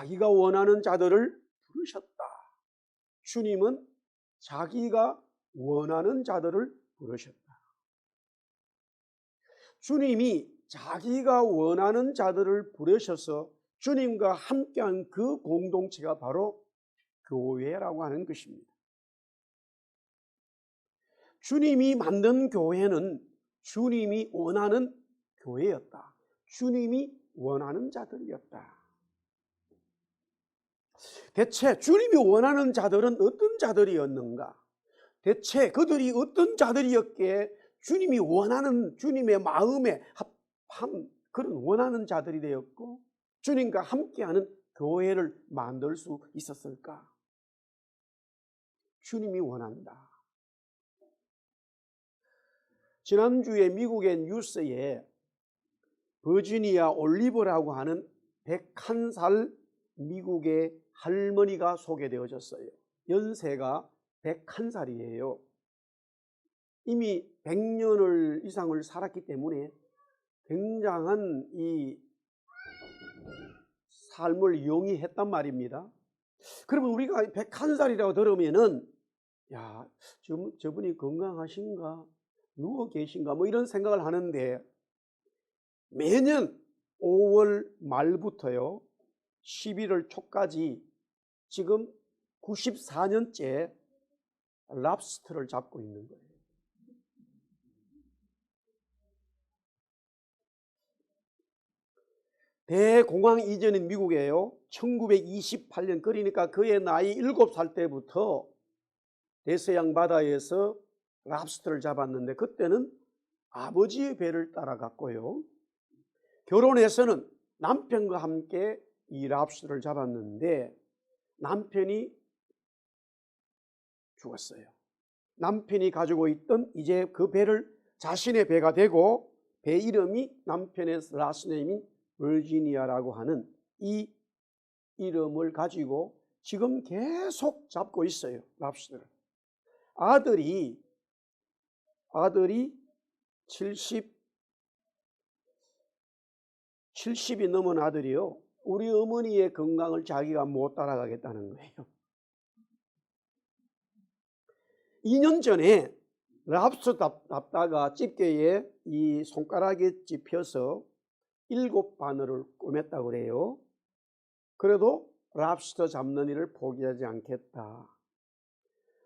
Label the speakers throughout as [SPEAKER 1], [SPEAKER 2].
[SPEAKER 1] 자기가 원하는 자들을 부르셨다. 주님은 자기가 원하는 자들을 부르셨다. 주님이 자기가 원하는 자들을 부르셔서 주님과 함께한 그 공동체가 바로 교회라고 하는 것입니다. 주님이 만든 교회는 주님이 원하는 교회였다. 주님이 원하는 자들이었다. 대체 주님이 원하는 자들은 어떤 자들이었는가? 대체 그들이 어떤 자들이었기에 주님이 원하는, 주님의 마음에 합한 그런 원하는 자들이 되었고 주님과 함께하는 교회를 만들 수 있었을까? 주님이 원한다. 지난주에 미국의 뉴스에 버지니아 올리버라고 하는 101살 미국의 할머니가 소개되어졌어요. 연세가 101살이에요. 이미 100년을 이상을 살았기 때문에 굉장한 이 삶을 영위했단 말입니다. 그러면 우리가 101살이라고 들으면은 야, 저분이 건강하신가? 누워 계신가? 뭐 이런 생각을 하는데 매년 5월 말부터요 11월 초까지 지금 94년째 랍스터를 잡고 있는 거예요. 대공황 이전인 미국에요 1928년 그러니까 그의 나이 7살 때부터 대서양 바다에서 랍스터를 잡았는데 그때는 아버지의 배를 따라갔고요. 결혼해서는 남편과 함께 이 랍스터를 잡았는데 남편이 죽었어요. 남편이 가지고 있던 이제 그 배를 자신의 배가 되고 배 이름이 남편의 라스네임인 버지니아라고 하는 이 이름을 가지고 지금 계속 잡고 있어요. 랍스터를. 아들이 70이 넘은 아들이요. 우리 어머니의 건강을 자기가 못 따라가겠다는 거예요. 2년 전에 랍스터 잡다가 집게에 이 손가락에 찝혀서 7바늘을 꿰맸다고 그래요. 그래도 랍스터 잡는 일을 포기하지 않겠다.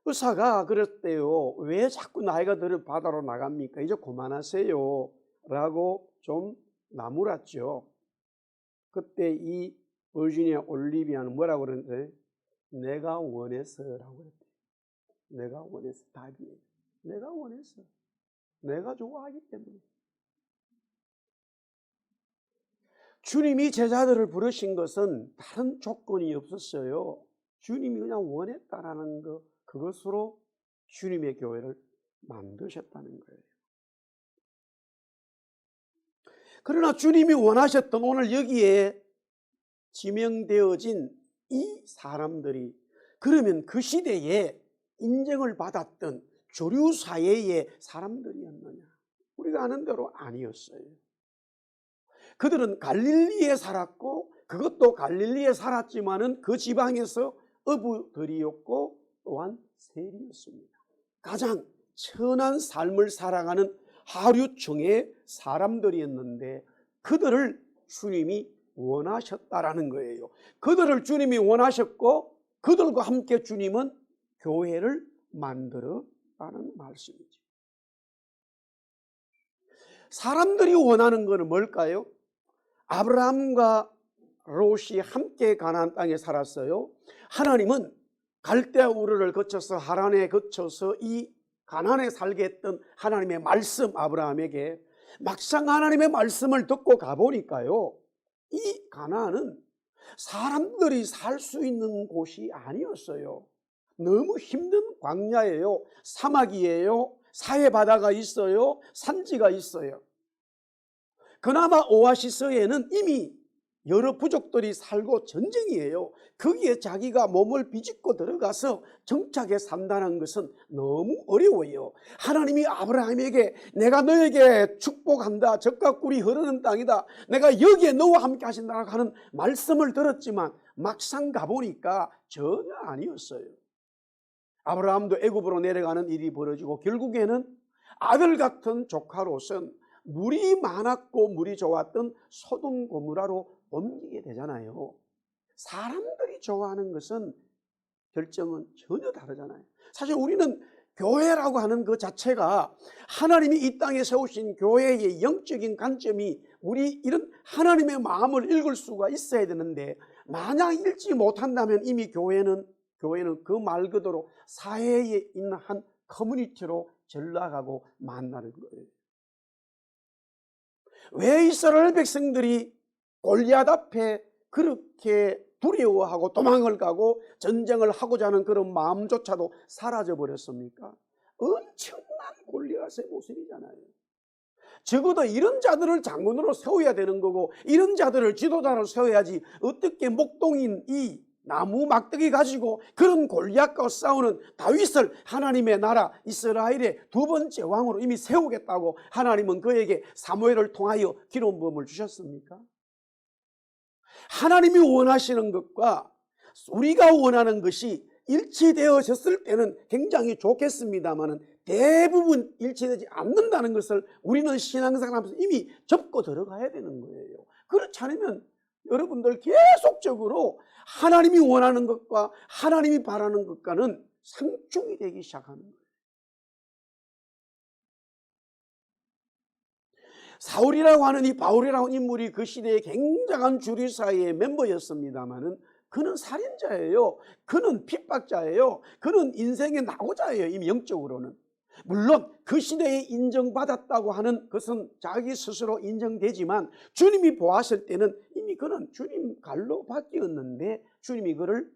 [SPEAKER 1] 의사가 그랬대요. 왜 자꾸 나이가 들어 바다로 나갑니까? 이제 그만하세요 라고 좀 나무랐죠. 그때 이 버지니아 올리비아는 뭐라고 그러는데 내가 원해서라고 그랬대요. 내가 원해서 답이에요. 내가 원해서. 내가 좋아하기 때문에. 주님이 제자들을 부르신 것은 다른 조건이 없었어요. 주님이 그냥 원했다라는 것, 그것으로 주님의 교회를 만드셨다는 거예요. 그러나 주님이 원하셨던 오늘 여기에 지명되어진 이 사람들이 그러면 그 시대에 인정을 받았던 주류 사회의 사람들이었느냐? 우리가 아는 대로 아니었어요. 그들은 갈릴리에 살았고 그것도 갈릴리에 살았지만은 그 지방에서 어부들이었고 또한 세리였습니다. 가장 천한 삶을 살아가는 하류층의 사람들이었는데 그들을 주님이 원하셨다라는 거예요. 그들을 주님이 원하셨고 그들과 함께 주님은 교회를 만들어라는 말씀이죠. 사람들이 원하는 것은 뭘까요? 아브라함과 롯이 함께 가나안 땅에 살았어요. 하나님은 갈대아 우르를 거쳐서 하란에 거쳐서 이 가나안에 살게 했던 하나님의 말씀 아브라함에게 막상 하나님의 말씀을 듣고 가보니까요 이 가나안은 사람들이 살 수 있는 곳이 아니었어요. 너무 힘든 광야예요. 사막이에요. 사해바다가 있어요. 산지가 있어요. 그나마 오아시스에는 이미 여러 부족들이 살고 전쟁이에요. 거기에 자기가 몸을 비집고 들어가서 정착해 산다는 것은 너무 어려워요. 하나님이 아브라함에게 내가 너에게 축복한다. 젖과 꿀이 흐르는 땅이다. 내가 여기에 너와 함께 하신다고 하는 말씀을 들었지만 막상 가보니까 전혀 아니었어요. 아브라함도 애굽으로 내려가는 일이 벌어지고 결국에는 아들 같은 조카로선 물이 많았고 물이 좋았던 소돔 고모라로 옮기게 되잖아요. 사람들이 좋아하는 것은 결정은 전혀 다르잖아요. 사실 우리는 교회라고 하는 그 자체가 하나님이 이 땅에 세우신 교회의 영적인 관점이 우리 이런 하나님의 마음을 읽을 수가 있어야 되는데, 만약 읽지 못한다면 이미 교회는 그 말 그대로 사회에 있는 한 커뮤니티로 전락하고 만나는 거예요. 왜 이스라엘 백성들이 골리앗 앞에 그렇게 두려워하고 도망을 가고 전쟁을 하고자 하는 그런 마음조차도 사라져 버렸습니까? 엄청난 골리앗의 모습이잖아요. 적어도 이런 자들을 장군으로 세워야 되는 거고, 이런 자들을 지도자로 세워야지 어떻게 목동인 이 나무 막대기 가지고 그런 골리앗과 싸우는 다윗을 하나님의 나라 이스라엘의 두 번째 왕으로 이미 세우겠다고 하나님은 그에게 사무엘을 통하여 기름 부음을 주셨습니까? 하나님이 원하시는 것과 우리가 원하는 것이 일치되어졌을 때는 굉장히 좋겠습니다만 대부분 일치되지 않는다는 것을 우리는 신앙생활하면서 이미 접고 들어가야 되는 거예요. 그렇지 않으면 여러분들 계속적으로 하나님이 원하는 것과 하나님이 바라는 것과는 상충이 되기 시작하는 거예요. 사울이라고 하는 이 바울이라고 하는 인물이 그 시대에 굉장한 주류사회의 멤버였습니다마는 그는 살인자예요. 그는 핍박자예요. 그는 인생의 낙오자예요. 이미 영적으로는. 물론 그 시대에 인정받았다고 하는 것은 자기 스스로 인정되지만 주님이 보았을 때는 이미 그는 주님 갈로 바뀌었는데 주님이 그를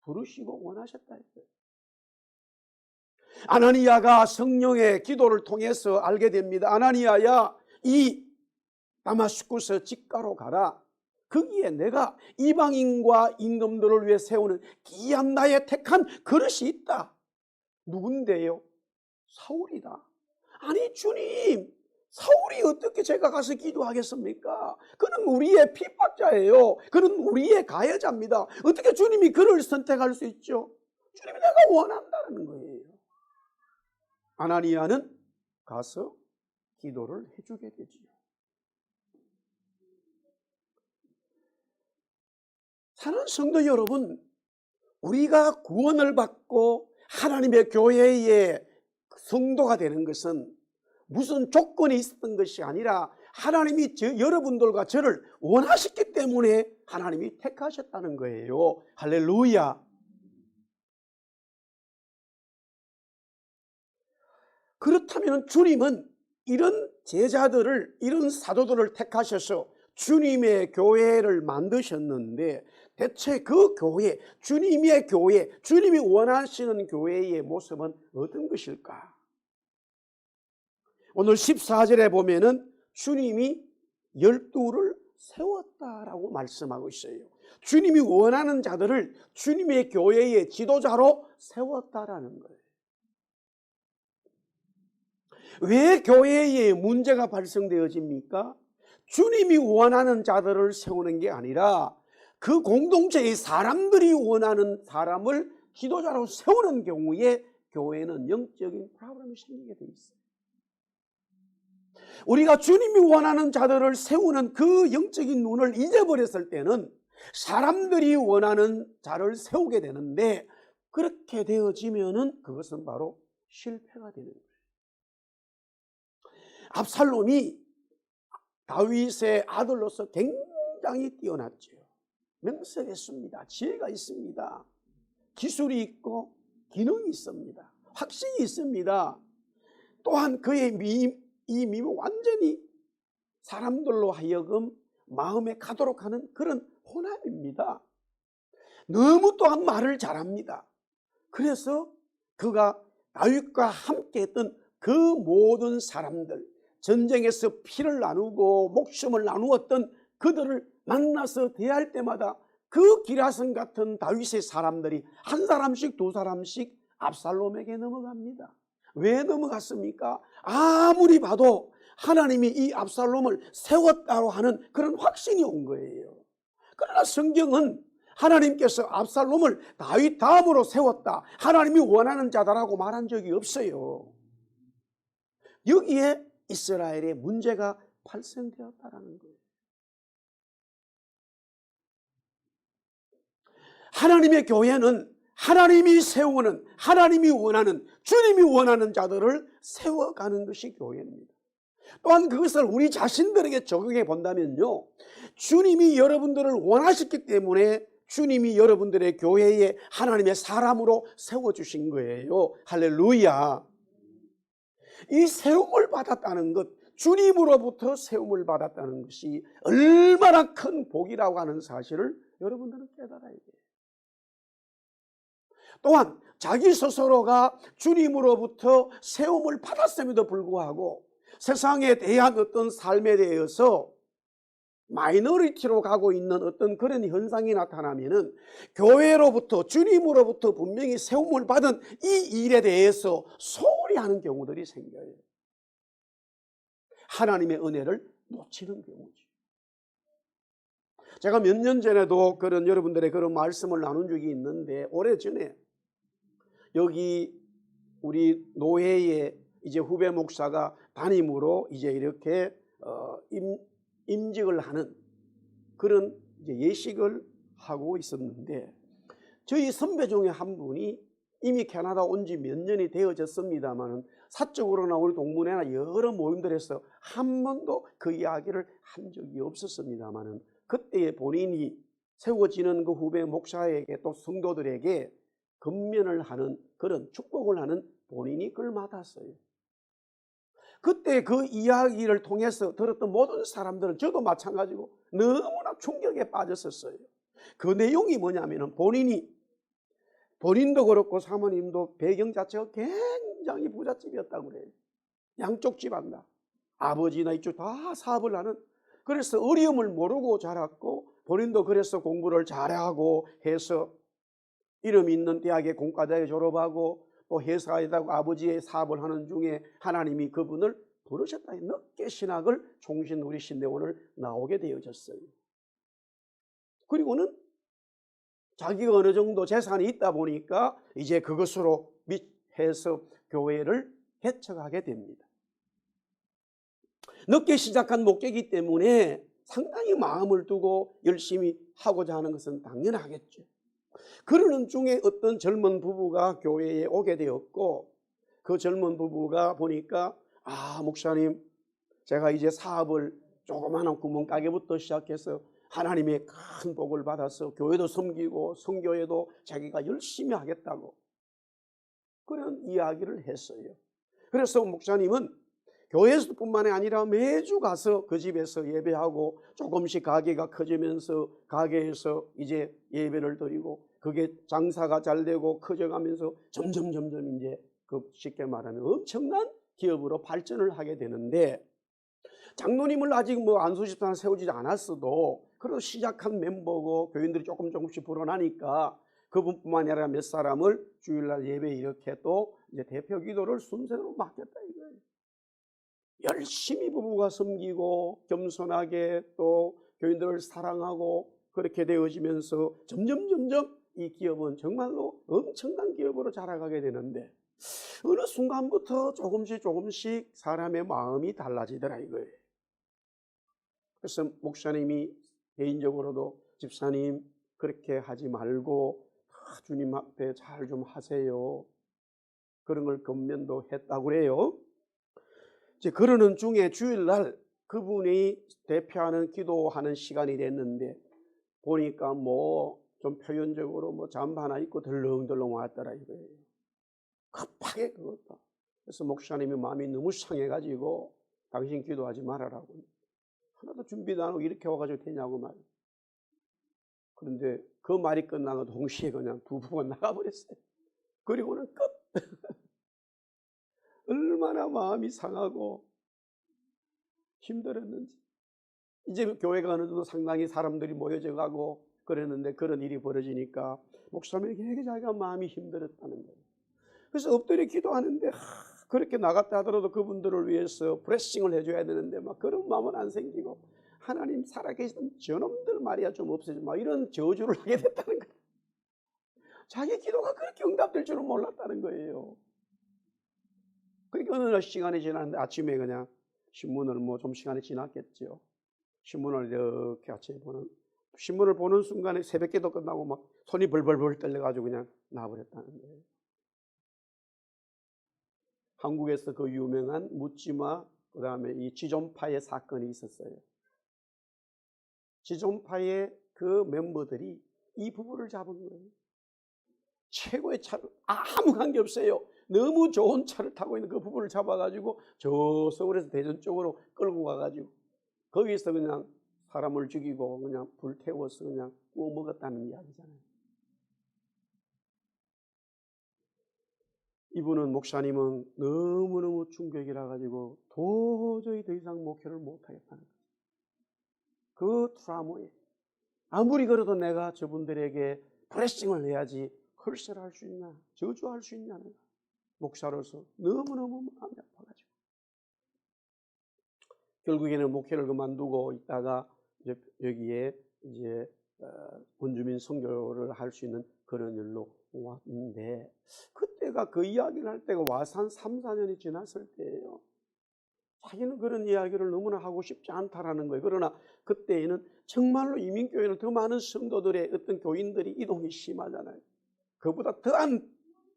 [SPEAKER 1] 부르시고 원하셨다 했어요. 아나니아가 성령의 기도를 통해서 알게 됩니다. 아나니아야, 이 다마스쿠스 직가로 가라. 거기에 내가 이방인과 임금들을 위해 세우는 귀한 나의 택한 그릇이 있다. 누군데요? 사울이다. 아니 주님, 사울이 어떻게 제가 가서 기도하겠습니까? 그는 우리의 핍박자예요. 그는 우리의 가해자입니다. 어떻게 주님이 그를 선택할 수 있죠? 주님이 내가 원한다는 거예요. 아나니아는 가서 기도를 해주게 되지요. 사랑하는 성도 여러분, 우리가 구원을 받고 하나님의 교회의 성도가 되는 것은 무슨 조건이 있었던 것이 아니라 하나님이 여러분들과 저를 원하셨기 때문에 하나님이 택하셨다는 거예요. 할렐루야. 그렇다면 주님은 이런 제자들을, 이런 사도들을 택하셔서 주님의 교회를 만드셨는데 대체 그 교회, 주님의 교회, 주님이 원하시는 교회의 모습은 어떤 것일까? 오늘 14절에 보면은 주님이 12를 세웠다라고 말씀하고 있어요. 주님이 원하는 자들을 주님의 교회의 지도자로 세웠다라는 거예요. 왜 교회에 문제가 발생되어집니까? 주님이 원하는 자들을 세우는 게 아니라 그 공동체의 사람들이 원하는 사람을 지도자로 세우는 경우에 교회는 영적인 프로그램이 생기게 돼 있어요. 우리가 주님이 원하는 자들을 세우는 그 영적인 눈을 잊어버렸을 때는 사람들이 원하는 자를 세우게 되는데, 그렇게 되어지면은 그것은 바로 실패가 되는 거예요. 압살롬이 다윗의 아들로서 굉장히 뛰어났죠. 명석했습니다. 지혜가 있습니다. 기술이 있고 기능이 있습니다. 확신이 있습니다. 또한 그의 이 미는 완전히 사람들로 하여금 마음에 가도록 하는 그런 호남입니다. 너무 또한 말을 잘합니다. 그래서 그가 다윗과 함께 했던 그 모든 사람들, 전쟁에서 피를 나누고 목숨을 나누었던 그들을 만나서 대할 때마다 그 기라성 같은 다윗의 사람들이 한 사람씩 두 사람씩 압살롬에게 넘어갑니다. 왜 넘어갔습니까? 아무리 봐도 하나님이 이 압살롬을 세웠다고 하는 그런 확신이 온 거예요. 그러나 성경은 하나님께서 압살롬을 다윗 다음으로 세웠다, 하나님이 원하는 자다라고 말한 적이 없어요. 여기에 이스라엘의 문제가 발생되었다라는 거예요. 하나님의 교회는 하나님이 세우는, 하나님이 원하는, 주님이 원하는 자들을 세워가는 것이 교회입니다. 또한 그것을 우리 자신들에게 적용해 본다면요, 주님이 여러분들을 원하셨기 때문에 주님이 여러분들의 교회에 하나님의 사람으로 세워주신 거예요. 할렐루야. 이 세움을 받았다는 것, 주님으로부터 세움을 받았다는 것이 얼마나 큰 복이라고 하는 사실을 여러분들은 깨달아야 돼요. 또한 자기 스스로가 주님으로부터 세움을 받았음에도 불구하고 세상에 대한 어떤 삶에 대해서 마이너리티로 가고 있는 어떤 그런 현상이 나타나면은 교회로부터, 주님으로부터 분명히 세움을 받은 이 일에 대해서 소홀히 하는 경우들이 생겨요. 하나님의 은혜를 놓치는 경우죠. 제가 몇 년 전에도 그런 여러분들의 그런 말씀을 나눈 적이 있는데, 오래전에 여기 우리 노회에 이제 후배 목사가 담임으로 이제 이렇게 임직을 하는 그런 이제 예식을 하고 있었는데, 저희 선배 중에 한 분이 이미 캐나다 온 지 몇 년이 되어졌습니다만 사적으로나 우리 동문회나 여러 모임들에서 한 번도 그 이야기를 한 적이 없었습니다만, 그때에 본인이 세워지는 그 후배 목사에게 또 성도들에게 건면을 하는, 그런 축복을 하는 본인이 그걸 맡았어요. 그때 그 이야기를 통해서 들었던 모든 사람들은, 저도 마찬가지고 너무나 충격에 빠졌었어요. 그 내용이 뭐냐면, 본인도 그렇고 사모님도 배경 자체가 굉장히 부잣집이었다고 그래요. 양쪽 집안 다, 아버지나 이쪽 다 사업을 하는, 그래서 어려움을 모르고 자랐고, 본인도 그래서 공부를 잘하고 해서 이름 있는 대학에 공과대에 졸업하고 또 회사에다가 아버지의 사업을 하는 중에 하나님이 그분을 부르셨다. 늦게 신학을 총신 우리 신대원을 나오게 되어졌어요. 그리고는 자기가 어느 정도 재산이 있다 보니까 이제 그것으로 해서 교회를 개척하게 됩니다. 늦게 시작한 목회이기 때문에 상당히 마음을 두고 열심히 하고자 하는 것은 당연하겠죠. 그러는 중에 어떤 젊은 부부가 교회에 오게 되었고, 그 젊은 부부가 보니까, 목사님, 제가 이제 사업을 조그마한 구멍가게부터 시작해서 하나님의 큰 복을 받아서 교회도 섬기고 선교회도 자기가 열심히 하겠다고 그런 이야기를 했어요. 그래서 목사님은 교회에서뿐만이 아니라 매주 가서 그 집에서 예배하고 조금씩 가게가 커지면서 가게에서 이제 예배를 드리고, 그게 장사가 잘 되고 커져가면서 점점 이제 그 쉽게 말하면 엄청난 기업으로 발전을 하게 되는데, 장로님을 아직 안수집단 세우지 않았어도 그래도 시작한 멤버고 교인들이 조금씩 불어나니까 그분뿐만 아니라 몇 사람을 주일날 예배 이렇게 또 이제 대표 기도를 순서로 맡겼다 이거예요. 열심히 부부가 섬기고 겸손하게 또 교인들을 사랑하고 그렇게 되어지면서 점점 이 기업은 정말로 엄청난 기업으로 자라가게 되는데, 어느 순간부터 조금씩 사람의 마음이 달라지더라 이거예요. 그래서 목사님이 개인적으로도, 집사님 그렇게 하지 말고 주님 앞에 잘 좀 하세요, 그런 걸 건면도 했다고 그래요. 이제 그러는 중에 주일날 그분이 대표하는 기도하는 시간이 됐는데, 보니까 좀 표현적으로 잠바 하나 입고 덜렁덜렁 왔더라 이거예요. 급하게 그것도. 그래서 목사님이 마음이 너무 상해가지고 당신 기도하지 말아라고. 하나도 준비도 안 하고 이렇게 와가지고 되냐고 말이에요. 그런데 그 말이 끝나고 동시에 그냥 부부가 나가버렸어요. 그리고는 끝. 얼마나 마음이 상하고 힘들었는지. 이제 교회가 어느 정도 상당히 사람들이 모여져 가고 그랬는데, 그런 일이 벌어지니까 목사님에게 자기가 마음이 힘들었다는 거예요. 그래서 엎드려 기도하는데, 그렇게 나갔다 하더라도 그분들을 위해서 브레싱을 해줘야 되는데 그런 마음은 안 생기고, 하나님 살아계시던 저놈들 말이야 좀 없애줘, 막 이런 저주를 하게 됐다는 거예요. 자기 기도가 그렇게 응답될 줄은 몰랐다는 거예요. 그러니까 어느 날 시간이 지났는데 아침에 그냥 신문을 뭐 좀 시간이 지났겠죠. 신문을 이렇게 아침에 신문을 보는 순간에 새벽기도 끝나고 막 손이 벌벌벌 떨려가지고 그냥 나와버렸다는 거예요. 한국에서 그 유명한 묻지마 그 다음에 이 지존파의 사건이 있었어요. 지존파의 그 멤버들이 이 부부를 잡은 거예요. 최고의 차를, 아무 관계 없어요. 너무 좋은 차를 타고 있는 그 부부를 잡아가지고 저 서울에서 대전 쪽으로 끌고 가가지고 거기서 그냥 사람을 죽이고 그냥 불태워서 그냥 구워 먹었다는 이야기잖아요. 이분은, 목사님은 너무너무 충격이라 가지고 도저히 더 이상 목회를 못하겠다는 거예요. 그 트라우마에 아무리 그래도 내가 저분들에게 브레싱을 해야지 헐세를 수 있냐, 저주할 수 있냐, 내가 목사로서 너무너무 마음이 아파가지고 결국에는 목회를 그만두고 있다가 이제 여기에 이제 원주민 선교를 할 수 있는 그런 일로 왔는데, 그때가 그 이야기를 할 때가 와서 한 3, 4년이 지났을 때예요. 자기는 그런 이야기를 너무나 하고 싶지 않다라는 거예요. 그러나 그때에는 정말로 이민교회는 더 많은 성도들의 어떤 교인들이 이동이 심하잖아요. 그보다 더한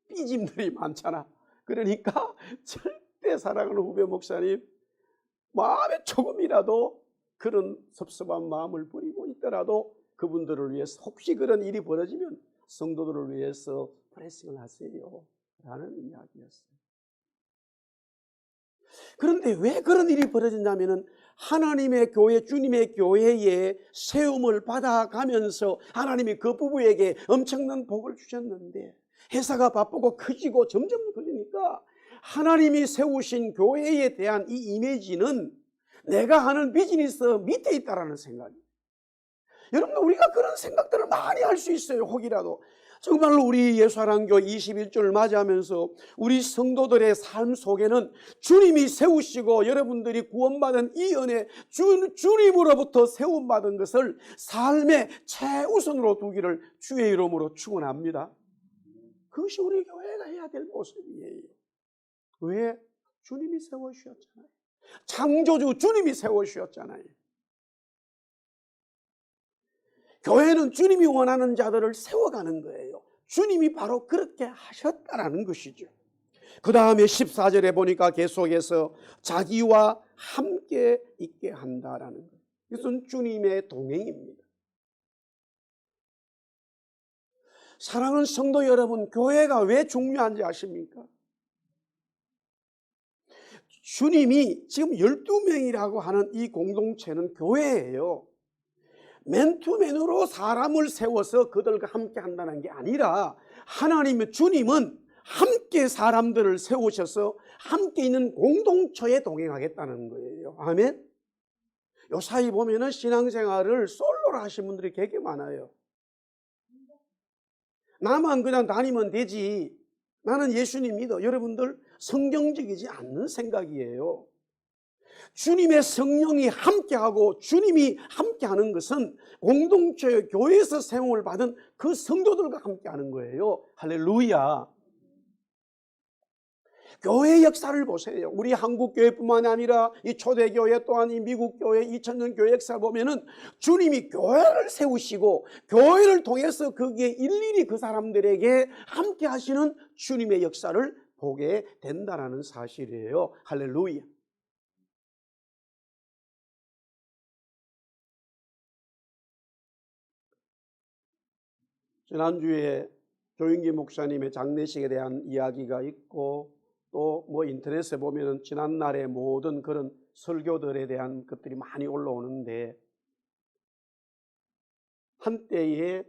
[SPEAKER 1] 삐짐들이 많잖아. 그러니까 절대 사랑하는 후배 목사님 마음에 조금이라도 그런 섭섭한 마음을 부리고 있더라도 그분들을 위해서 혹시 그런 일이 벌어지면 성도들을 위해서 브레싱을 하세요 라는 이야기였어요. 그런데 왜 그런 일이 벌어졌냐면은 하나님의 교회, 주님의 교회에 세움을 받아가면서 하나님이 그 부부에게 엄청난 복을 주셨는데 회사가 바쁘고 커지고 점점 커지니까 하나님이 세우신 교회에 대한 이 이미지는 내가 하는 비즈니스 밑에 있다라는 생각이에요. 여러분, 우리가 그런 생각들을 많이 할 수 있어요. 혹이라도 정말로 우리 예수사랑교 21주를 맞이하면서 우리 성도들의 삶 속에는 주님이 세우시고 여러분들이 구원받은 이 은혜, 주님으로부터 세움받은 것을 삶의 최우선으로 두기를 주의 이름으로 축원합니다. 그것이 우리 교회가 해야 될 모습이에요. 왜? 주님이 세워주셨잖아요. 창조주 주님이 세워주셨잖아요. 교회는 주님이 원하는 자들을 세워가는 거예요. 주님이 바로 그렇게 하셨다라는 것이죠. 그 다음에 14절에 보니까 계속해서 자기와 함께 있게 한다라는 거예요. 이것은 주님의 동행입니다. 사랑하는 성도 여러분, 교회가 왜 중요한지 아십니까? 주님이 지금 12명이라고 하는 이 공동체는 교회예요. 맨투맨으로 사람을 세워서 그들과 함께 한다는 게 아니라 하나님의 주님은 함께 사람들을 세우셔서 함께 있는 공동체에 동행하겠다는 거예요. 아멘. 요사이 보면은 신앙생활을 솔로로 하신 분들이 되게 많아요. 나만 그냥 다니면 되지, 나는 예수님 믿어. 여러분들 성경적이지 않는 생각이에요. 주님의 성령이 함께하고 주님이 함께하는 것은 공동체 교회에서 세움을 받은 그 성도들과 함께하는 거예요. 할렐루야. 교회 역사를 보세요. 우리 한국 교회뿐만 아니라 이 초대교회 또한 이 미국 교회 2000년 교회 역사를 보면은 주님이 교회를 세우시고 교회를 통해서 거기에 일일이 그 사람들에게 함께 하시는 주님의 역사를 보게 된다는 사실이에요. 할렐루야. 지난주에 조윤기 목사님의 장례식에 대한 이야기가 있고 또 뭐 인터넷에 보면은 지난날의 모든 그런 설교들에 대한 것들이 많이 올라오는데, 한때에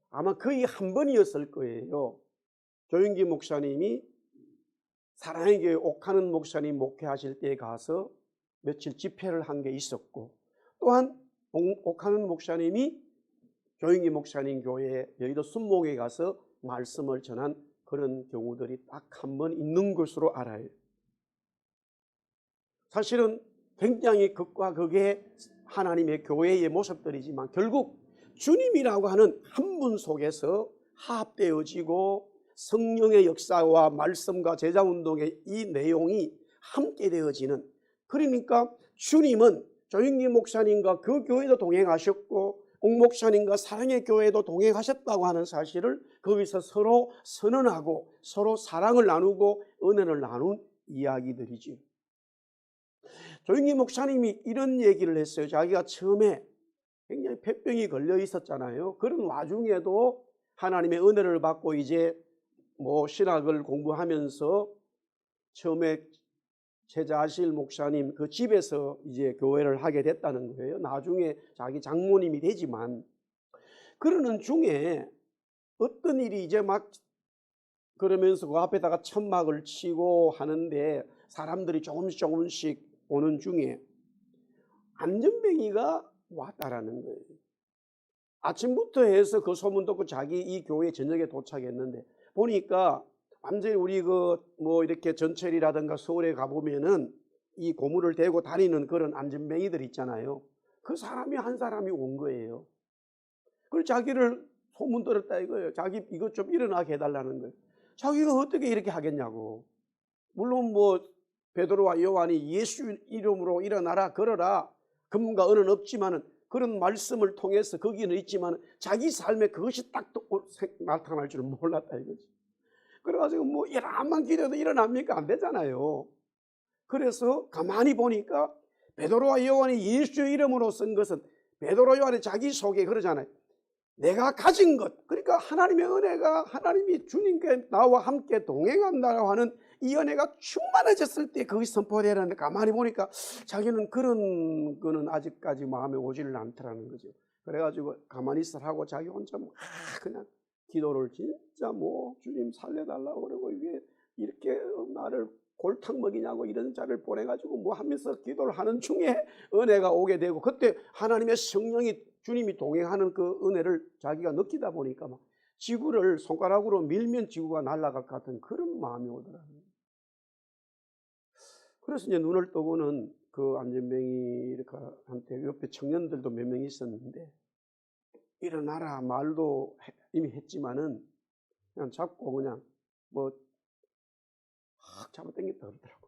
[SPEAKER 1] 아마 거의 한 번이었을 거예요. 조윤기 목사님이 사랑의 교회 옥하는 목사님 목회하실 때에 가서 며칠 집회를 한 게 있었고, 또한 옥하는 목사님이 조윤기 목사님 교회 여의도 순목에 가서 말씀을 전한 그런 경우들이 딱 한 번 있는 것으로 알아요. 사실은 굉장히 극과 극의 하나님의 교회의 모습들이지만 결국 주님이라고 하는 한 분 속에서 화합되어지고 성령의 역사와 말씀과 제자운동의 이 내용이 함께 되어지는, 그러니까 주님은 조영기 목사님과 그 교회도 동행하셨고 옥 목사님과 사랑의 교회도 동행하셨다고 하는 사실을 거기서 서로 선언하고 서로 사랑을 나누고 은혜를 나눈 이야기들이지. 조영기 목사님이 이런 얘기를 했어요. 자기가 처음에 굉장히 폐병이 걸려 있었잖아요. 그런 와중에도 하나님의 은혜를 받고 이제 신학을 공부하면서 처음에 제자실 목사님 그 집에서 이제 교회를 하게 됐다는 거예요. 나중에 자기 장모님이 되지만, 그러는 중에 어떤 일이 이제 막 그러면서 그 앞에다가 천막을 치고 하는데 사람들이 조금씩 오는 중에 안전뱅이가 왔다라는 거예요. 아침부터 해서 그 소문 듣고 자기 이 교회 저녁에 도착했는데 보니까 완전히 우리 이렇게 전철이라든가 서울에 가보면은 이 고무를 대고 다니는 그런 안전뱅이들 있잖아요. 그 사람이 한 사람이 온 거예요. 그래서 자기를 소문 들었다 이거예요. 자기 이것 좀 일어나게 해달라는 거예요. 자기가 어떻게 이렇게 하겠냐고. 물론 베드로와 요한이 예수 이름으로 일어나라 걸어라 금과 은은 없지만은 그런 말씀을 통해서 거기는 있지만 자기 삶에 그것이 딱 나타날 줄은 몰랐다 이거지. 그래가지고 이란만 기도해도 일어납니까? 안 되잖아요. 그래서 가만히 보니까 베드로와 요한이 예수 이름으로 쓴 것은 베드로 요한이 자기 속에 그러잖아요. 내가 가진 것, 그러니까 하나님의 은혜가, 하나님이 주님께 나와 함께 동행한다고 하는 이 은혜가 충만해졌을 때 그것이 선포되는데 가만히 보니까 자기는 그런 거는 아직까지 마음에 오지를 않더라는 거죠. 그래가지고 가만히 있으라고 자기 혼자 그냥 기도를 진짜 주님 살려달라고 그러고 이게 이렇게 나를 골탕 먹이냐고 이런 자를 보내가지고 하면서 기도를 하는 중에 은혜가 오게 되고, 그때 하나님의 성령이 주님이 동행하는 그 은혜를 자기가 느끼다 보니까 지구를 손가락으로 밀면 지구가 날아갈 것 같은 그런 마음이 오더라고요. 그래서 이제 눈을 뜨고는 그 안전뱅이한테 옆에 청년들도 몇 명 있었는데 일어나라 말도 이미 했지만은 그냥 잡고 그냥 확 잡아당겼다 그러더라고.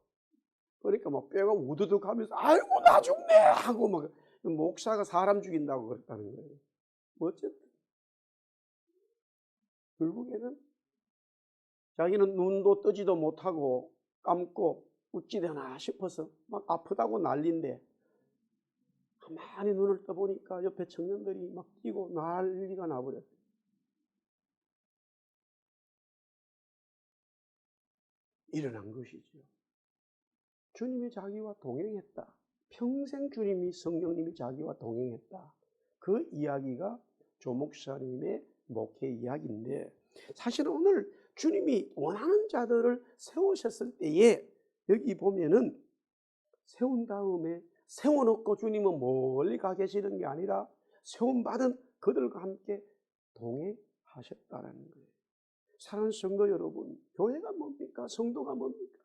[SPEAKER 1] 그러니까 뼈가 우두둑 하면서 아이고 나 죽네 하고 목사가 사람 죽인다고 그랬다는 거예요. 어쨌든 결국에는 자기는 눈도 뜨지도 못하고 감고 어찌되나 싶어서 아프다고 난리인데 가만히 눈을 떠보니까 옆에 청년들이 뛰고 난리가 나버렸어요. 일어난 것이죠. 주님이 자기와 동행했다. 평생 주님이 성령님이 자기와 동행했다. 그 이야기가 조 목사님의 목회 이야기인데, 사실은 오늘 주님이 원하는 자들을 세우셨을 때에 여기 보면은 세운 다음에 세워놓고 주님은 멀리 가 계시는 게 아니라 세움받은 그들과 함께 동행하셨다라는 거예요. 사랑하는 성도 여러분, 교회가 뭡니까? 성도가 뭡니까?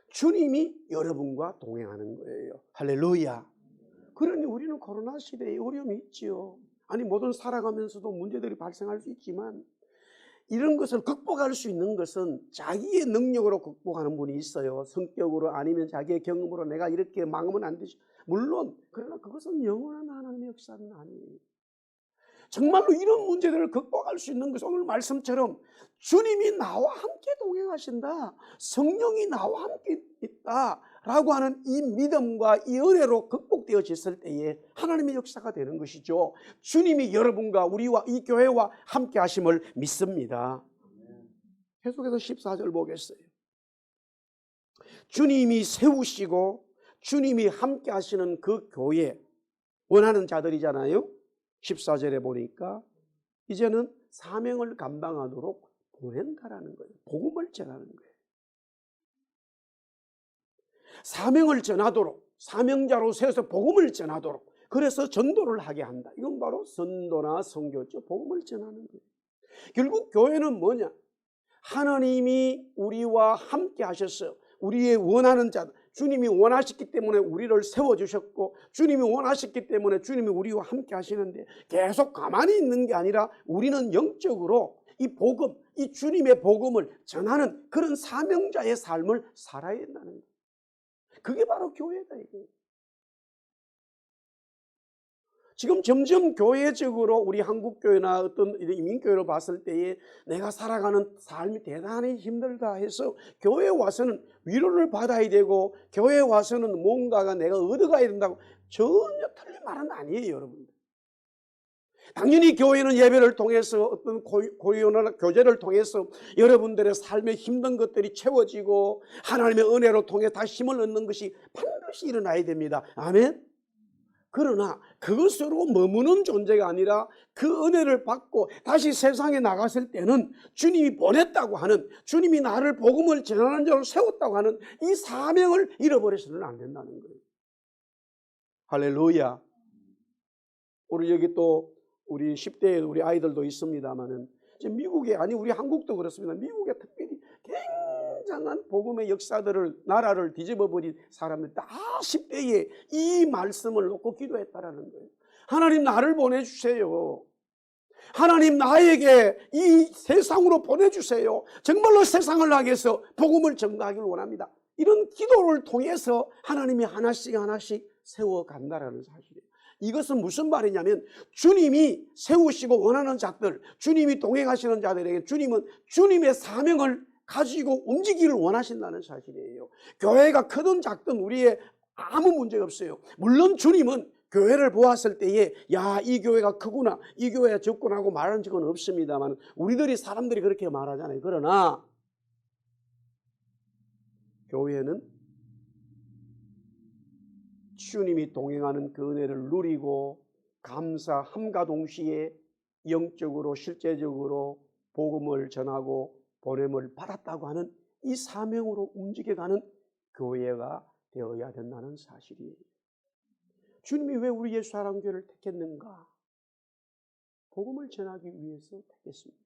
[SPEAKER 1] 주님이 여러분과 동행하는 거예요. 할렐루야. 그러니 우리는 코로나 시대에 어려움이 있지요. 모든 살아가면서도 문제들이 발생할 수 있지만 이런 것을 극복할 수 있는 것은 자기의 능력으로 극복하는 분이 있어요. 성격으로 아니면 자기의 경험으로 내가 이렇게 망하면 안 되지. 물론 그러나 그것은 영원한 하나님의 역사는 아니에요. 정말로 이런 문제들을 극복할 수 있는 것은 오늘 말씀처럼 주님이 나와 함께 동행하신다, 성령이 나와 함께 있다라고 하는 이 믿음과 이 은혜로 극복되어졌을 때에 하나님의 역사가 되는 것이죠. 주님이 여러분과 우리와 이 교회와 함께 하심을 믿습니다. 계속해서 14절 보겠어요. 주님이 세우시고 주님이 함께 하시는 그 교회, 원하는 자들이잖아요. 14절에 보니까 이제는 사명을 감당하도록 보낸다라는 거예요. 복음을 전하는 거예요. 사명을 전하도록, 사명자로 세워서 복음을 전하도록, 그래서 전도를 하게 한다. 이건 바로 선도나 선교죠. 복음을 전하는 거예요. 결국 교회는 뭐냐? 하나님이 우리와 함께 하셔서 우리의 원하는 자들, 주님이 원하셨기 때문에 우리를 세워주셨고 주님이 원하셨기 때문에 주님이 우리와 함께 하시는데 계속 가만히 있는 게 아니라 우리는 영적으로 이 복음, 이 주님의 복음을 전하는 그런 사명자의 삶을 살아야 한다는 거예요. 그게 바로 교회다 이거예요. 지금 점점 교회적으로 우리 한국교회나 어떤 이민교회로 봤을 때에 내가 살아가는 삶이 대단히 힘들다 해서 교회에 와서는 위로를 받아야 되고 교회에 와서는 뭔가가 내가 얻어가야 된다고 전혀 틀린 말은 아니에요, 여러분들. 당연히 교회는 예배를 통해서 어떤 고요나 교제를 통해서 여러분들의 삶에 힘든 것들이 채워지고 하나님의 은혜로 통해 다시 힘을 얻는 것이 반드시 일어나야 됩니다. 아멘. 그러나 그것으로 머무는 존재가 아니라 그 은혜를 받고 다시 세상에 나갔을 때는 주님이 보냈다고 하는, 주님이 나를 복음을 전하는 자로 세웠다고 하는 이 사명을 잃어버려서는 안 된다는 거예요. 할렐루야. 우리 여기 또 우리 10대에 우리 아이들도 있습니다만은 미국에, 아니 우리 한국도 그렇습니다. 미국에 특별히 굉장한 복음의 역사들을, 나라를 뒤집어버린 사람들 다 10대에 이 말씀을 놓고 기도했다라는 거예요. 하나님 나를 보내주세요. 하나님 나에게 이 세상으로 보내주세요. 정말로 세상을 향해서 복음을 전가하기를 원합니다. 이런 기도를 통해서 하나님이 하나씩 하나씩 세워간다라는 사실이에요. 이것은 무슨 말이냐면 주님이 세우시고 원하는 자들, 주님이 동행하시는 자들에게 주님은 주님의 사명을 가지고 움직이기를 원하신다는 사실이에요. 교회가 크든 작든 우리의 아무 문제가 없어요. 물론 주님은 교회를 보았을 때에 야, 이 교회가 크구나, 이 교회가 적구나 하고 말한 적은 없습니다만 우리들이 사람들이 그렇게 말하잖아요. 그러나 교회는 주님이 동행하는 그 은혜를 누리고 감사함과 동시에 영적으로 실제적으로 복음을 전하고 보냄을 받았다고 하는 이 사명으로 움직여가는 교회가 되어야 된다는 사실이에요. 주님이 왜 우리 예수사랑교회를 택했는가? 복음을 전하기 위해서 택했습니다.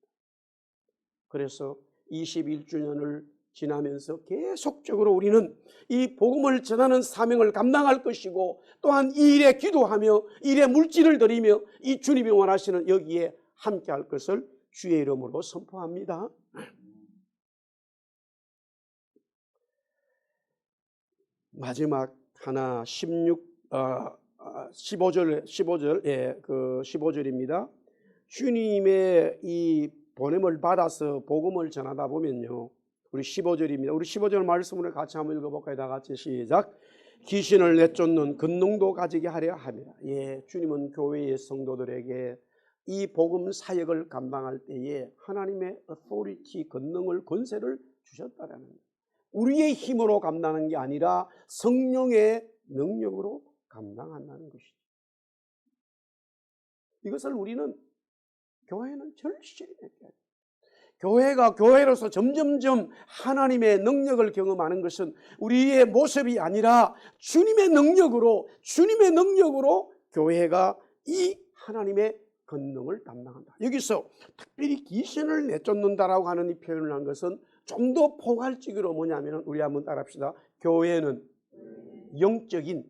[SPEAKER 1] 그래서 21주년을 지나면서 계속적으로 우리는 이 복음을 전하는 사명을 감당할 것이고 또한 이 일에 기도하며 일에 물질을 드리며 이 주님이 원하시는 여기에 함께할 것을 주의 이름으로 선포합니다. 마지막 하나 15절입니다. 주님의 이 보냄을 받아서 복음을 전하다 보면요, 우리 15절입니다. 우리 15절 말씀을 같이 한번 읽어볼까요? 다 같이 시작. 귀신을 내쫓는 근능도 가지게 하려 함이라. 예, 주님은 교회의 성도들에게 이 복음 사역을 감당할 때에 하나님의 authority, 권능을, 권세를 주셨다라는 거예요. 우리의 힘으로 감당하는 게 아니라 성령의 능력으로 감당한다는 것이죠. 이것을 우리는 교회는 절실히 느껴야 돼요. 교회가 교회로서 점점점 하나님의 능력을 경험하는 것은 우리의 모습이 아니라 주님의 능력으로 교회가 이 하나님의 권능을 담당한다. 여기서 특별히 귀신을 내쫓는다라고 하는 이 표현을 한 것은 좀 더 포괄적으로 뭐냐면 우리 한번 따라합시다. 교회는 영적인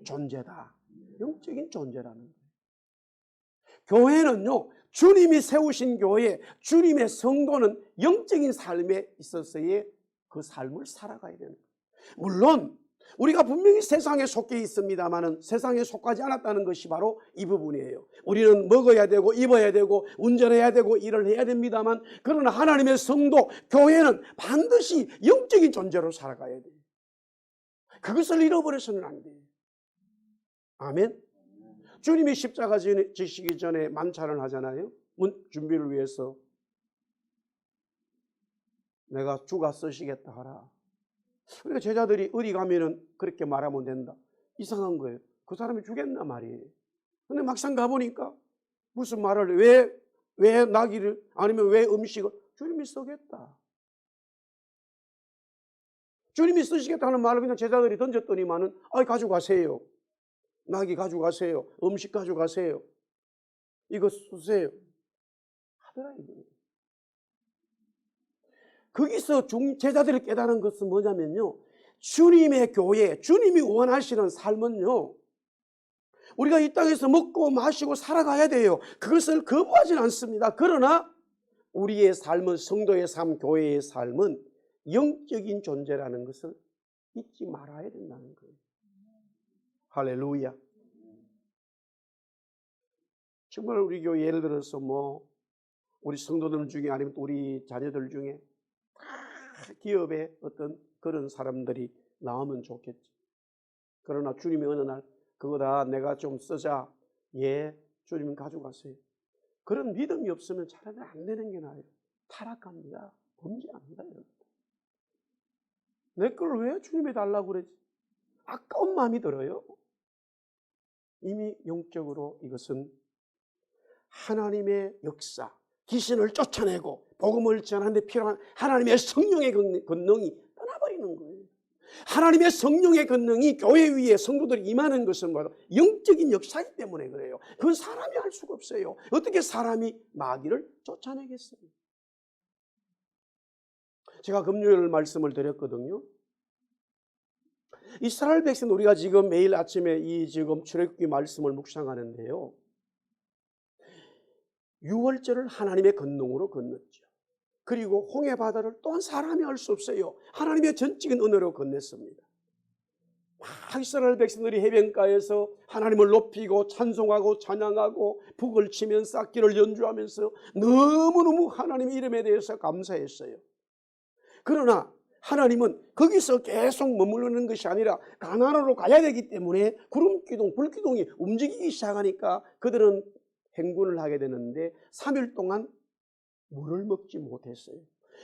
[SPEAKER 1] 존재다. 영적인 존재라는 거예요. 교회는요, 주님이 세우신 교회, 주님의 성도는 영적인 삶에 있어서의 그 삶을 살아가야 되는 거예요. 물론 우리가 분명히 세상에 속해 있습니다만은 세상에 속하지 않았다는 것이 바로 이 부분이에요. 우리는 먹어야 되고 입어야 되고 운전해야 되고 일을 해야 됩니다만, 그러나 하나님의 성도, 교회는 반드시 영적인 존재로 살아가야 돼요. 그것을 잃어버려서는 안 돼요. 아멘. 주님이 십자가 지시기 전에 만찬을 하잖아요. 준비를 위해서 내가 주가 쓰시겠다 하라. 그러니까 제자들이 어디 가면은 그렇게 말하면 된다. 이상한 거예요. 그 사람이 주겠나 말이에요. 근데 막상 가보니까 무슨 말을 왜 나귀를 아니면 왜 음식을 주님이 쓰겠다. 주님이 쓰시겠다는 말을 그냥 제자들이 던졌더니만은 가져가세요. 나귀 가져가세요. 음식 가져가세요. 이거 쓰세요. 하더라 이거예요. 거기서 제자들이 깨달은 것은 뭐냐면요, 주님의 교회, 주님이 원하시는 삶은요, 우리가 이 땅에서 먹고 마시고 살아가야 돼요. 그것을 거부하진 않습니다. 그러나 우리의 삶은, 성도의 삶, 교회의 삶은 영적인 존재라는 것을 잊지 말아야 된다는 거예요. 할렐루야. 정말 우리 교회 예를 들어서 우리 성도들 중에 아니면 또 우리 자녀들 중에 다 기업에 어떤 그런 사람들이 나오면 좋겠지. 그러나 주님이 어느 날 그거 다 내가 좀 쓰자. 예, 주님 가져가세요. 그런 믿음이 없으면 차라리 안 되는 게 나아요. 타락합니다. 범죄합니다. 내 걸 왜 주님이 달라고 그러지? 아까운 마음이 들어요. 이미 영적으로 이것은 하나님의 역사, 귀신을 쫓아내고 복음을 전하는데 필요한 하나님의 성령의 권능이 떠나버리는 거예요. 하나님의 성령의 권능이 교회 위에 성도들이 임하는 것은 뭐다? 영적인 역사이기 때문에 그래요. 그건 사람이 할 수가 없어요. 어떻게 사람이 마귀를 쫓아내겠어요? 제가 금요일 말씀을 드렸거든요. 이스라엘 백성, 우리가 지금 매일 아침에 이 지금 출애굽기 말씀을 묵상하는데요, 유월절을 하나님의 권능으로 건넜죠. 그리고 홍해 바다를 또한 사람이 할 수 없어요. 하나님의 전적인 은혜로 건넸습니다. 막 이스라엘 백성들이 해변가에서 하나님을 높이고 찬송하고 찬양하고 북을 치면서 악기를 연주하면서 너무너무 하나님의 이름에 대해서 감사했어요. 그러나 하나님은 거기서 계속 머무르는 것이 아니라 가나안으로 가야 되기 때문에 구름기둥, 불기둥이 움직이기 시작하니까 그들은 행군을 하게 되는데 3일 동안 물을 먹지 못했어요.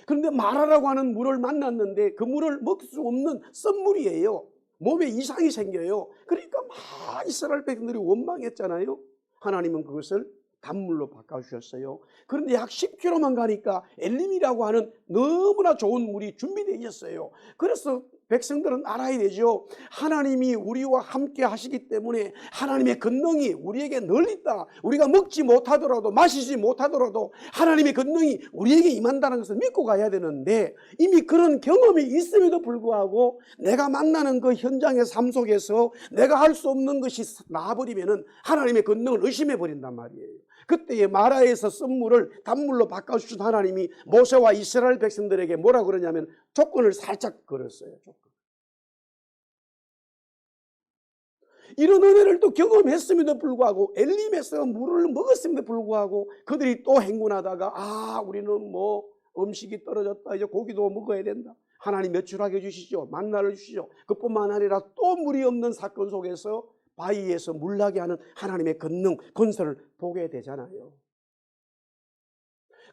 [SPEAKER 1] 그런데 마라라고 하는 물을 만났는데 그 물을 먹을 수 없는 쓴물이에요. 몸에 이상이 생겨요. 그러니까 막 이스라엘 백성들이 원망했잖아요. 하나님은 그것을 단물로 바꿔주셨어요. 그런데 약 10km만 가니까 엘림이라고 하는 너무나 좋은 물이 준비되어 있었어요. 그래서 백성들은 알아야 되죠. 하나님이 우리와 함께 하시기 때문에 하나님의 권능이 우리에게 널리 있다. 우리가 먹지 못하더라도 마시지 못하더라도 하나님의 권능이 우리에게 임한다는 것을 믿고 가야 되는데, 이미 그런 경험이 있음에도 불구하고 내가 만나는 그 현장의 삶 속에서 내가 할 수 없는 것이 나와버리면 하나님의 권능을 의심해 버린단 말이에요. 그때에 마라에서 쓴물을 단물로 바꿔주신 하나님이 모세와 이스라엘 백성들에게 뭐라고 그러냐면 조건을 살짝 걸었어요. 조건. 이런 은혜를 또 경험했음에도 불구하고, 엘림에서 물을 먹었음에도 불구하고 그들이 또 행군하다가 우리는 음식이 떨어졌다, 이제 고기도 먹어야 된다, 하나님 매출하게 해주시죠, 만나를 주시죠. 그뿐만 아니라 또 물이 없는 사건 속에서 바위에서 물나게 하는 하나님의 권능, 권세를 보게 되잖아요.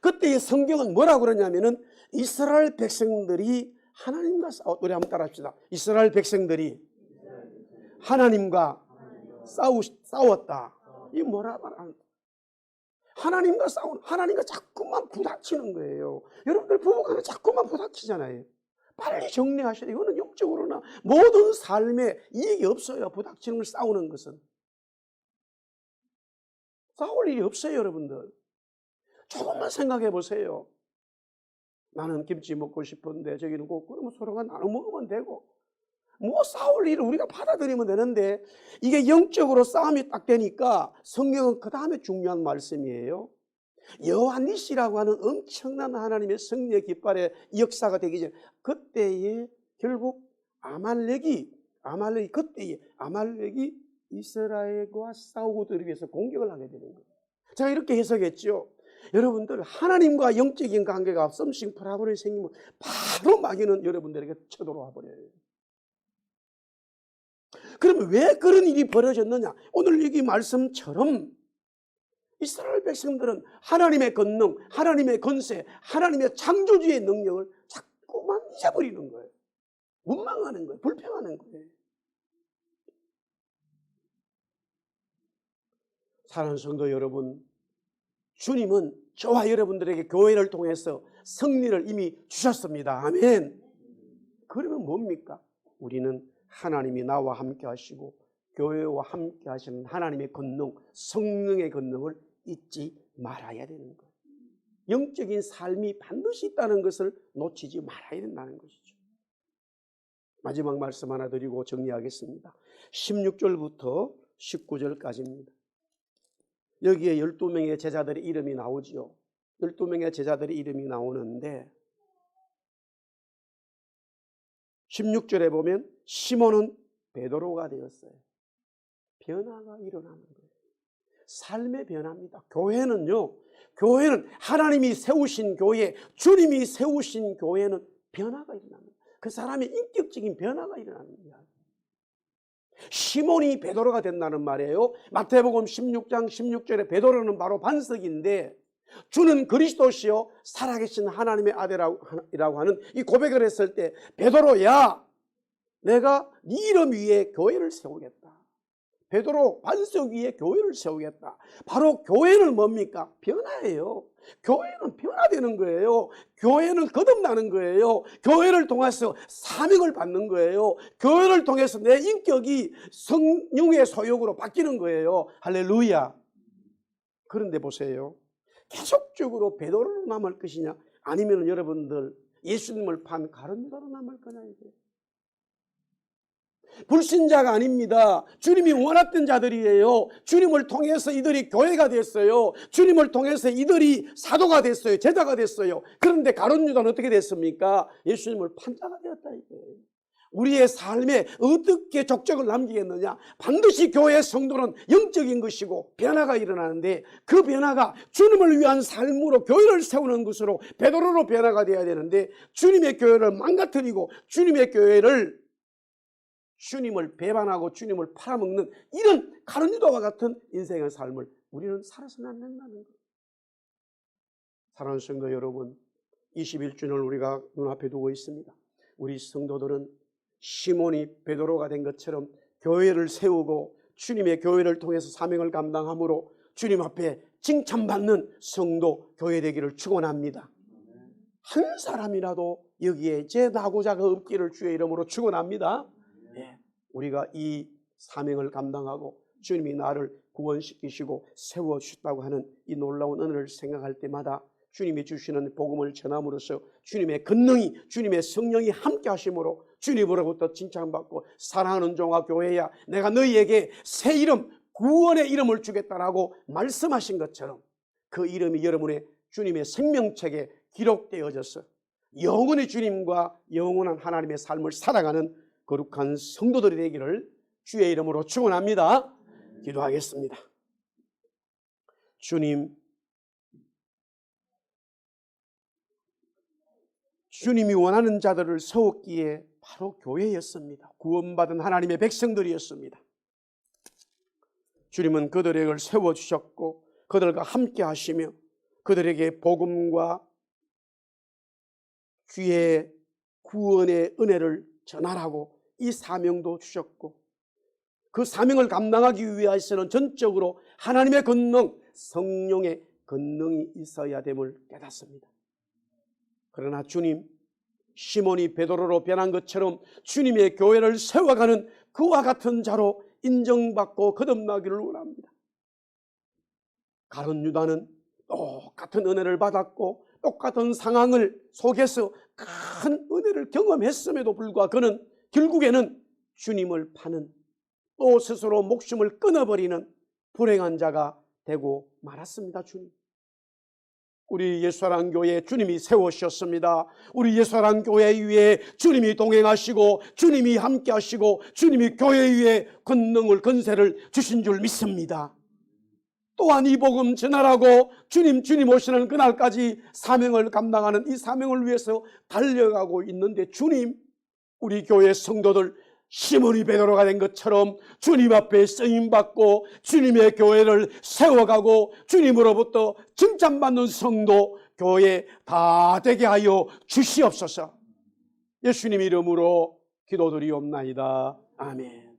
[SPEAKER 1] 그때의 성경은 뭐라고 그러냐면은 이스라엘 백성들이 하나님과 우리 한번 따라합시다. 이스라엘 백성들이 하나님과 싸웠다. 이게 뭐라 말하는? 하나님과 싸우는, 하나님과 자꾸만 부닥치는 거예요. 여러분들 부부간에 자꾸만 부닥치잖아요. 빨리 정리하셔야 돼요. 이거는 영적으로나 모든 삶에 이익이 없어요. 부닥치는 걸, 싸우는 것은. 싸울 일이 없어요, 여러분들. 조금만 생각해 보세요. 나는 김치 먹고 싶은데 저기는 꼭 그러면 서로가 나눠 먹으면 되고, 싸울 일을 우리가 받아들이면 되는데, 이게 영적으로 싸움이 딱 되니까 성경은 그 다음에 중요한 말씀이에요. 여호와 니시라고 하는 엄청난 하나님의 승리의 깃발의 역사가 되기 전에, 그때에 결국 아말렉이 이스라엘과 싸우고 들기 위해서 공격을 하게 되는 거예요. 제가 이렇게 해석했죠. 여러분들, 하나님과 영적인 관계가 썸씽 프라블이 생기면 바로 마귀는 여러분들에게 쳐들어와 버려요. 그러면 왜 그런 일이 벌어졌느냐? 오늘 여기 말씀처럼 이스라엘 백성들은 하나님의 권능, 하나님의 권세, 하나님의 창조주의 능력을 자꾸만 잊어버리는 거예요. 원망하는 거예요. 불평하는 거예요. 사랑하는 성도 여러분, 주님은 저와 여러분들에게 교회를 통해서 승리를 이미 주셨습니다. 아멘. 그러면 뭡니까? 우리는 하나님이 나와 함께 하시고 교회와 함께 하시는 하나님의 권능, 성령의 권능을 잊지 말아야 되는 거예요. 영적인 삶이 반드시 있다는 것을 놓치지 말아야 된다는 것이죠. 마지막 말씀 하나 드리고 정리하겠습니다. 16절부터 19절까지입니다. 여기에 12명의 제자들의 이름이 나오지요. 12명의 제자들의 이름이 나오는데 16절에 보면 시몬은 베드로가 되었어요. 변화가 일어나는 거예요. 삶의 변화입니다. 교회는요, 교회는 하나님이 세우신 교회, 주님이 세우신 교회는 변화가 일어납니다. 그 사람의 인격적인 변화가 일어나는 거야. 시몬이 베드로가 된다는 말이에요. 마태복음 16장 16절에 베드로는 바로 반석인데 주는 그리스도시요 살아계신 하나님의 아들이라고 하는 이 고백을 했을 때 베드로야, 내가 네 이름 위에 교회를 세우겠다. 베드로, 반석 위에 교회를 세우겠다. 바로 교회는 뭡니까? 변화예요. 교회는 변화되는 거예요. 교회는 거듭나는 거예요. 교회를 통해서 사명을 받는 거예요. 교회를 통해서 내 인격이 성령의 소욕으로 바뀌는 거예요. 할렐루야. 그런데 보세요. 계속적으로 베드로로 남을 것이냐, 아니면 여러분들 예수님을 판 가룟 유다로 남을 거냐 이게. 불신자가 아닙니다. 주님이 원했던 자들이에요. 주님을 통해서 이들이 교회가 됐어요. 주님을 통해서 이들이 사도가 됐어요. 제자가 됐어요. 그런데 가룟 유다는 어떻게 됐습니까? 예수님을 판 자가 되었다 이거예요. 우리의 삶에 어떻게 족적을 남기겠느냐? 반드시 교회 성도는 영적인 것이고 변화가 일어나는데 그 변화가 주님을 위한 삶으로 교회를 세우는 것으로 베드로로 변화가 되어야 되는데 주님의 교회를 망가뜨리고 주님을 배반하고 주님을 팔아먹는 이런 가룟 유다와 같은 인생의 삶을 우리는 살아서는 안 된다는 거예요. 사랑하는 성도 여러분, 21주년을 우리가 눈앞에 두고 있습니다. 우리 성도들은 시몬이 베드로가 된 것처럼 교회를 세우고 주님의 교회를 통해서 사명을 감당함으로 주님 앞에 칭찬받는 성도 교회 되기를 축원합니다. 한 사람이라도 여기에 제나고 자가 없기를 주의 이름으로 축원합니다. 우리가 이 사명을 감당하고 주님이 나를 구원시키시고 세워주셨다고 하는 이 놀라운 은혜를 생각할 때마다 주님이 주시는 복음을 전함으로써 주님의 권능이, 주님의 성령이 함께 하심으로 주님으로부터 칭찬받고 사랑하는 종아 교회야, 내가 너희에게 새 이름, 구원의 이름을 주겠다라고 말씀하신 것처럼 그 이름이 여러분의 주님의 생명책에 기록되어져서 영원히 주님과 영원한 하나님의 삶을 살아가는 거룩한 성도들이 되기를 주의 이름으로 축원합니다. 기도하겠습니다. 주님이 원하는 자들을 세웠기에 바로 교회였습니다. 구원받은 하나님의 백성들이었습니다. 주님은 그들을 세워주셨고 그들과 함께 하시며 그들에게 복음과 주의 구원의 은혜를 전하라고 이 사명도 주셨고 그 사명을 감당하기 위해서는 전적으로 하나님의 권능, 성령의 권능이 있어야 됨을 깨닫습니다. 그러나 주님, 시몬이 베드로로 변한 것처럼 주님의 교회를 세워가는 그와 같은 자로 인정받고 거듭나기를 원합니다. 가룟 유다는 똑같은 은혜를 받았고 똑같은 상황을 속에서 큰 은혜를 경험했음에도 불구하고 그는 결국에는 주님을 파는, 또 스스로 목숨을 끊어버리는 불행한 자가 되고 말았습니다. 주님, 우리 예수사랑교회 주님이 세우셨습니다. 우리 예수사랑교회 위에 주님이 동행하시고 주님이 함께하시고 주님이 교회 위에 권능을 권세를 주신 줄 믿습니다. 또한 이 복음 전하라고 주님 오시는 그날까지 사명을 감당하는 이 사명을 위해서 달려가고 있는데 주님, 우리 교회 성도들 시몬이 베드로가 된 것처럼 주님 앞에 쓰임받고 주님의 교회를 세워가고 주님으로부터 칭찬받는 성도 교회 다 되게 하여 주시옵소서. 예수님 이름으로 기도드리옵나이다. 아멘.